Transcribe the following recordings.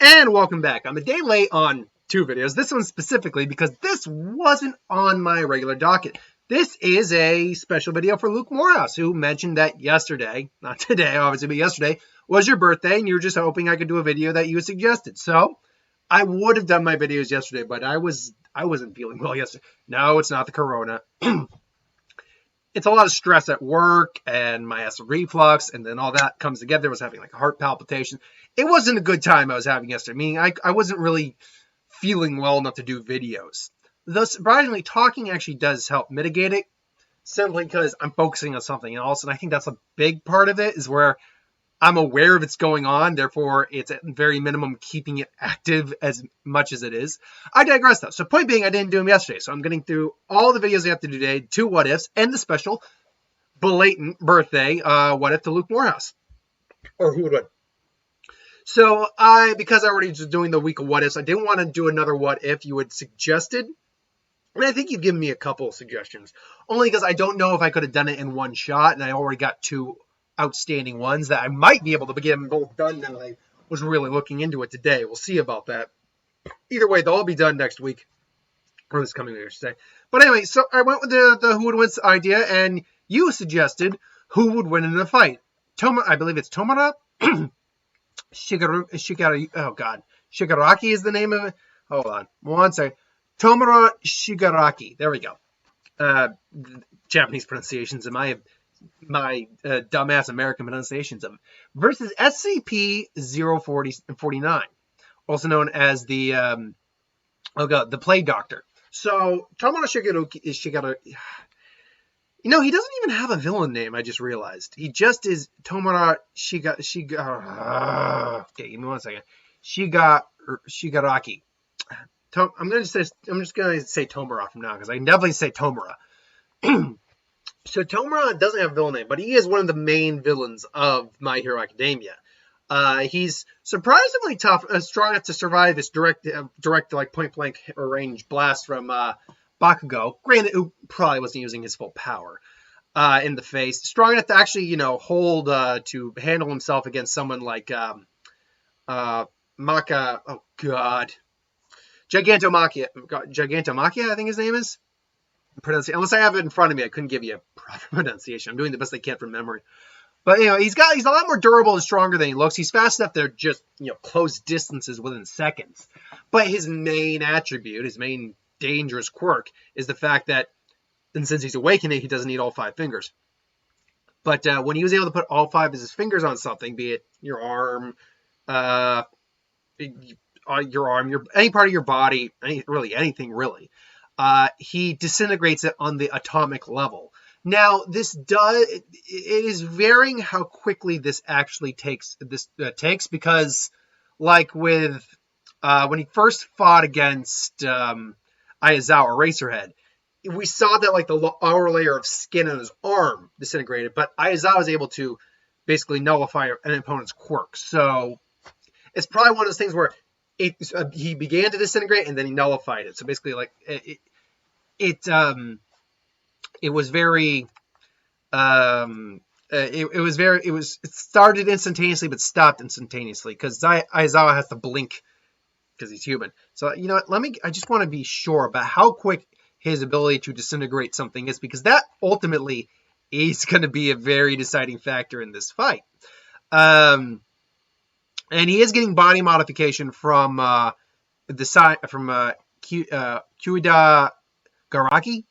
And welcome back. I'm a day late on 2 videos. This one specifically because this wasn't on my regular docket. This is a special video for Luke Morehouse, who mentioned that yesterday, not today obviously, but yesterday was your birthday and you were just hoping I could do a video that you had suggested. So I would have done my videos yesterday, but I wasn't feeling well yesterday. No, it's not the corona. It's a lot of stress at work and my acid reflux, and then all that comes together. I was having like a heart palpitation. It wasn't a good time I was having yesterday. Meaning I wasn't really feeling well enough to do videos. Though surprisingly, talking actually does help mitigate it, simply because I'm focusing on something else. And I think that's a big part of it, is where I'm aware of it's going on. Therefore, it's at very minimum keeping it active as much as it is. I digress though. So point being, I didn't do them yesterday. So I'm getting through all the videos I have to do today, 2 what ifs, and the special blatant birthday what if to Luke Morehouse. Or who would win. So because I already was doing the week of what ifs, I didn't want to do another what if you had suggested. And I think you've given me a couple of suggestions. Only because I don't know if I could have done it in one shot, and I already got 2 outstanding ones that I might be able to get them both done now that I was really looking into it today. We'll see about that. Either way, they'll all be done next week. Or this coming week, I should say. But anyway, so I went with the who would win idea, and you suggested who would win in a fight. I believe it's Tomura Shigaraki. Oh god, Shigaraki is the name of it. Hold on, one second. Tomura Shigaraki. There we go. Japanese pronunciations and my dumbass American pronunciations of it. Versus Scp-049, also known as the the Plague Doctor. So Tomura Shigaraki. You know, he doesn't even have a villain name, I just realized. He just is Tomura okay, give me one second. Shigaraki. I'm just gonna say Tomura from now, because I can definitely say Tomura. So Tomura doesn't have a villain name, but he is one of the main villains of My Hero Academia. He's surprisingly tough, strong enough to survive this direct like point blank range blast from Bakugo. Granted, who probably wasn't using his full power in the face. Strong enough to actually, hold to handle himself against someone like Maka. Oh God, Gigantomachia, I think his name is. Unless I have it in front of me, I couldn't give you a proper pronunciation. I'm doing the best I can from memory. But he's a lot more durable and stronger than he looks. He's fast enough to just close distances within seconds. But his main attribute, his main dangerous quirk, is the fact that, and since he's awakening, he doesn't need all 5 fingers. But when he was able to put all 5 of his fingers on something, be it your arm, any part of your body, anything really. He disintegrates it on the atomic level. Now, it is varying how quickly this actually takes, because, like with, when he first fought against, Aizawa, Eraserhead, we saw that, like, the outer layer of skin on his arm disintegrated, but Aizawa was able to basically nullify an opponent's quirk. So, it's probably one of those things where he began to disintegrate and then he nullified it. So basically, like, it started instantaneously but stopped instantaneously, because Aizawa has to blink because he's human. So you know what, I just want to be sure about how quick his ability to disintegrate something is, because that ultimately is going to be a very deciding factor in this fight. And he is getting body modification from Kuida Garaki.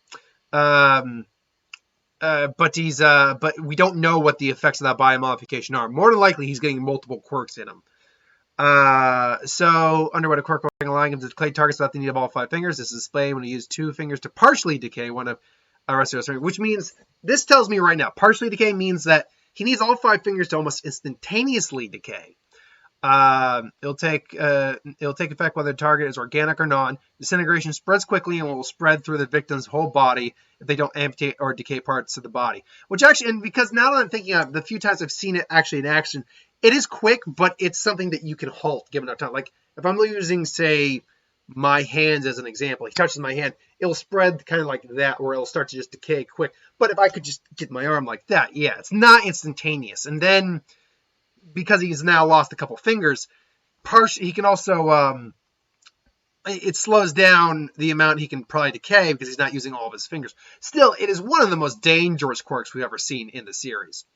But we don't know what the effects of that body modification are. More than likely, he's getting multiple quirks in him. So, underwent a quirk allowing him to decay targets without the need of all 5 fingers. This is displayed when he used 2 fingers to partially decay one of which means, this tells me right now, partially decay means that he needs all 5 fingers to almost instantaneously decay. It'll take effect whether the target is organic or non. Disintegration spreads quickly and will spread through the victim's whole body if they don't amputate or decay parts of the body. Which actually, and because now that I'm thinking of the few times I've seen it actually in action, it is quick, but it's something that you can halt given enough time. Like if I'm using, say, my hands as an example, he touches my hand, it'll spread kind of like that, where it'll start to just decay quick. But if I could just get my arm like that, yeah, it's not instantaneous. And then, because he's now lost a couple fingers, he can also it slows down the amount he can probably decay because he's not using all of his fingers. Still, it is one of the most dangerous quirks we've ever seen in the series.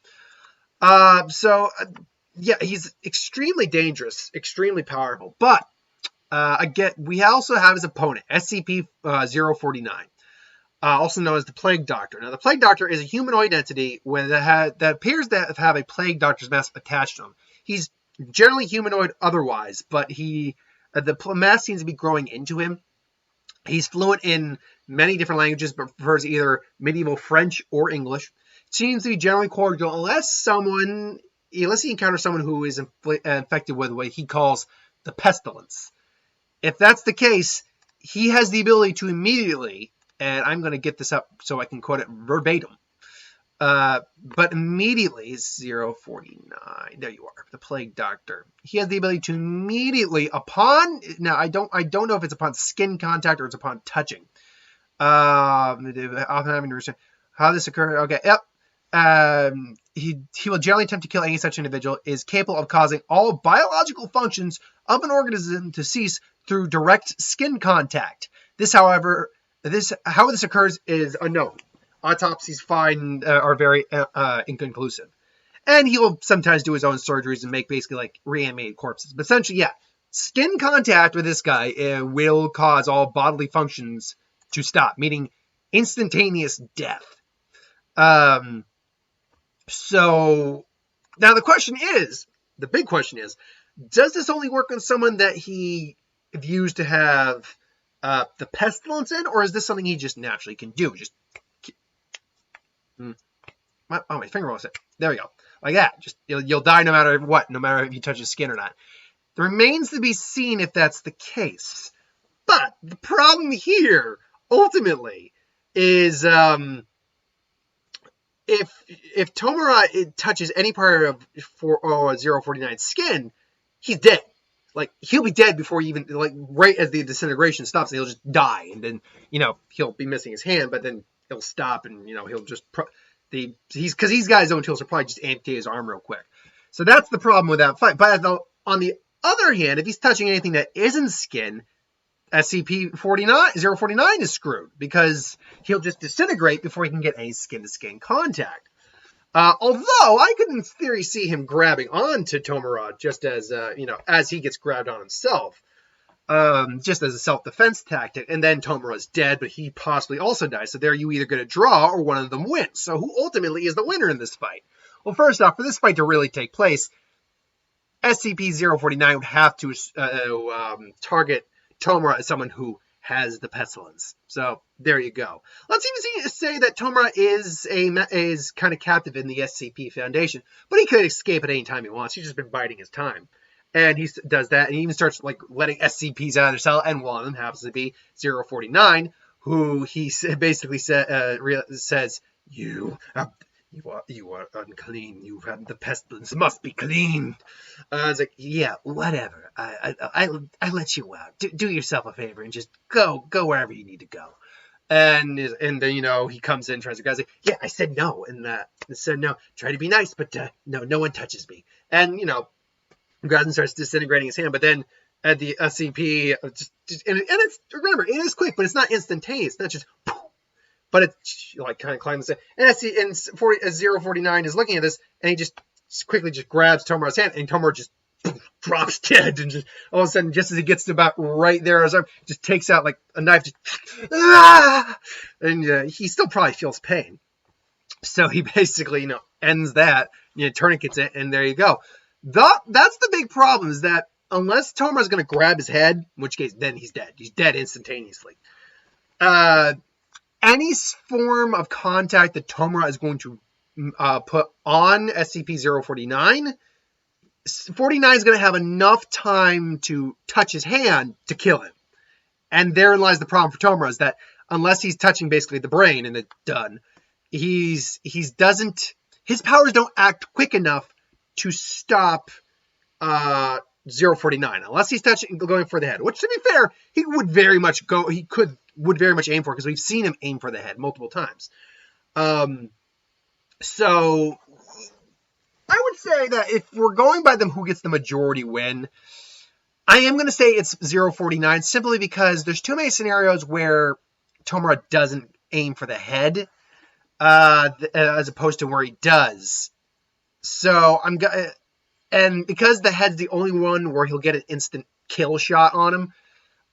Yeah, he's extremely dangerous, extremely powerful. But we also have his opponent, SCP-049, also known as the Plague Doctor. Now, the Plague Doctor is a humanoid entity that appears to have a Plague Doctor's mask attached to him. He's generally humanoid otherwise, but the mask seems to be growing into him. He's fluent in many different languages, but prefers either medieval French or English. Seems to be generally cordial unless he encounters someone who is infected with what he calls the pestilence. If that's the case, he has the ability to immediately, and I'm going to get this up so I can quote it verbatim, but immediately, 049, there you are, the Plague Doctor. He has the ability to immediately, now I don't know if it's upon skin contact or it's upon touching. Often having to understand how this occurs. Okay, yep. He will generally attempt to kill any such individual, is capable of causing all biological functions of an organism to cease through direct skin contact. How this occurs is unknown. Autopsies are very inconclusive. And he will sometimes do his own surgeries and make basically like reanimated corpses. But essentially, yeah, skin contact with this guy will cause all bodily functions to stop, meaning instantaneous death. So now the big question is, does this only work on someone that he views to have the pestilence in, or is this something he just naturally can do? My finger almost hit. There we go. Like that. Just you'll die no matter what, no matter if you touch his skin or not. It remains to be seen if that's the case. But the problem here, ultimately, is if Tomura touches any part of 049's skin, he's dead. Like, he'll be dead before he even, like, right as the disintegration stops, he'll just die. And then, he'll be missing his hand, but then he'll stop and, he'll just, because these guys' own tools will probably just amputate his arm real quick. So that's the problem with that fight. But on the other hand, if he's touching anything that isn't skin, SCP-049 is screwed because he'll just disintegrate before he can get any skin-to-skin contact. Although I could, in theory, see him grabbing onto Tomura just as, as he gets grabbed on himself, just as a self-defense tactic. And then Tomura's dead, but he possibly also dies. So there you either get a draw or one of them wins. So who ultimately is the winner in this fight? Well, first off, for this fight to really take place, SCP-049 would have to target Tomura as someone who has the pestilence. So there you go. Let's even say that Tomura is kind of captive in the SCP Foundation, but he could escape at any time he wants. He's just been biding his time. And he does that, and he even starts like letting SCPs out of their cell, and one of them happens to be 049, who he basically says, you are unclean. You have the pestilence. Must be clean. I was like, yeah, whatever. I let you out. Do yourself a favor and just go wherever you need to go. And then he comes in, tries to guys like, yeah, I said no, and said no. Try to be nice, but no one touches me. And grabs and starts disintegrating his hand. But then at the SCP, and it's remember, it is quick, but it's not instantaneous. It's not just. But it's like kind of climbs in. And 049 is looking at this, and he just quickly grabs Tomura's hand, and Tomura just drops dead. And just all of a sudden, just as he gets to about right there, his arm just takes out like a knife, and he still probably feels pain. So he basically, ends that, tourniquets it, and there you go. That's the big problem, is that unless Tomura's going to grab his head, in which case then he's dead. He's dead instantaneously. Any form of contact that Tomura is going to put on SCP-049, 49 is going to have enough time to touch his hand to kill him. And therein lies the problem for Tomura, is that unless he's touching basically the brain and it's done, his powers don't act quick enough to stop 049, unless he's going for the head, which, to be fair, he would very much aim for, because we've seen him aim for the head multiple times. So I would say that if we're going by them who gets the majority win, I am going to say it's 049 simply because there's too many scenarios where Tomura doesn't aim for the head as opposed to where he does. So and because the head's the only one where he'll get an instant kill shot on him,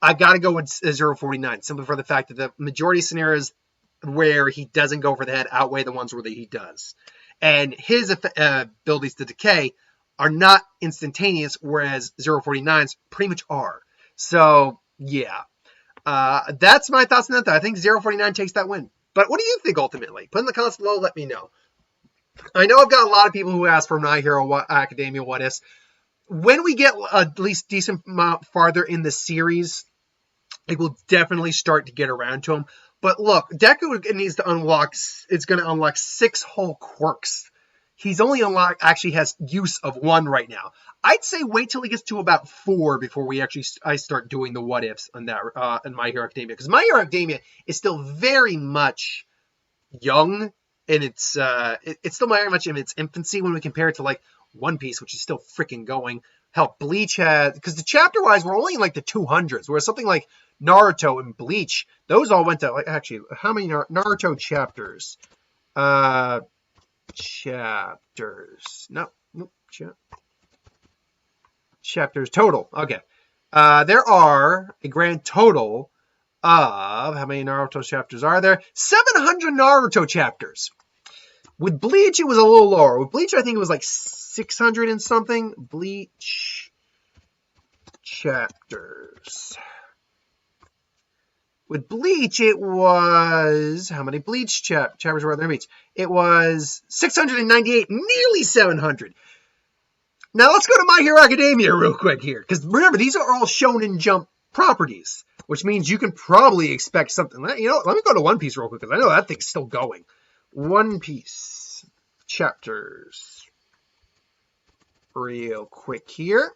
I got to go with 049 simply for the fact that the majority of scenarios where he doesn't go for the head outweigh the ones where he does. And his abilities to decay are not instantaneous, whereas 049's pretty much are. So, yeah. That's my thoughts on that, though. I think 049 takes that win. But what do you think, ultimately? Put in the comments below, let me know. I know I've got a lot of people who ask for My Hero Academia What Ifs. When we get at least decent amount farther in the series, it will definitely start to get around to them. But look, Deku needs to unlock, it's going to unlock 6 whole quirks. He's only actually has use of 1 right now. I'd say wait till he gets to about 4 before I start doing the what ifs on that in My Hero Academia. Because My Hero Academia is still very much young, and it's still very much in its infancy when we compare it to like One Piece, which is still freaking going. Hell, Bleach has, because the chapter wise we're only in like the 200s, whereas something like Naruto and Bleach, those all went to like, actually, how many Naruto chapters? Chapters total. Okay. There are a grand total of, how many Naruto chapters are there? 700 Naruto chapters. With Bleach, it was a little lower. With Bleach, I think it was like 600 and something. Bleach chapters. With Bleach, it was, how many Bleach chapters were there? Bleach? It was 698, nearly 700. Now let's go to My Hero Academia real quick here, because remember, these are all Shonen Jump properties, which means you can probably expect something. You know, let me go to One Piece real quick, because I know that thing's still going. One Piece chapters. Real quick here.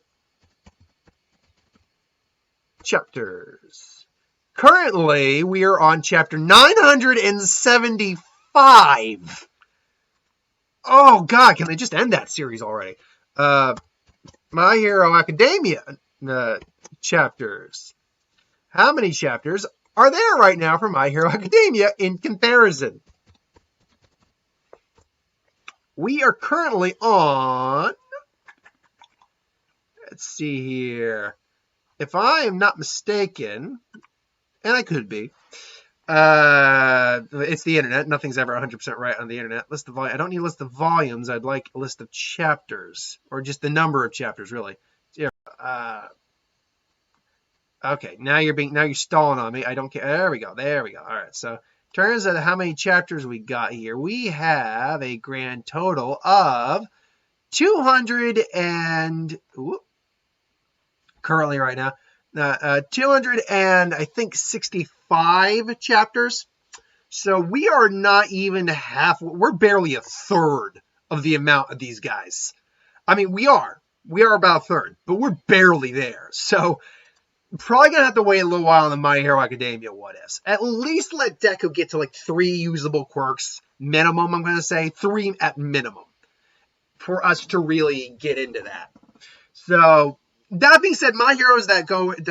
Chapters. Currently, we are on chapter 975. Oh, God, can they just end that series already? My Hero Academia chapters. How many chapters are there right now for My Hero Academia in comparison? We are currently on, let's see here. If I am not mistaken, and I could be, it's the internet. Nothing's ever 100% right on the internet. List of volume. I don't need a list of volumes. I'd like a list of chapters, or just the number of chapters, really. Okay, now you're stalling on me. I don't care. There we go. All right. So, in terms of how many chapters we got here, we have a grand total of 200 and currently right now. 200 and I think 65 chapters. So we are not even half. We're barely a third of the amount of these guys. I mean, we are about a third, but we're barely there. So probably gonna have to wait a little while on the My Hero Academia what ifs. At least let Deku get to like 3 usable quirks minimum. I'm gonna say 3 at minimum for us to really get into that. So. That being said, My Heroes that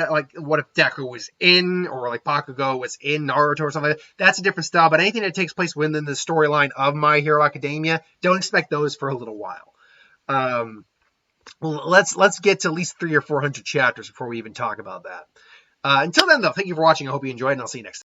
like, what if Deku was in, or like Bakugo was in Naruto or something like that, that's a different style. But anything that takes place within the storyline of My Hero Academia, don't expect those for a little while. Let's get to at least 300 or 400 chapters before we even talk about that. Until then, though, thank you for watching. I hope you enjoyed, and I'll see you next time.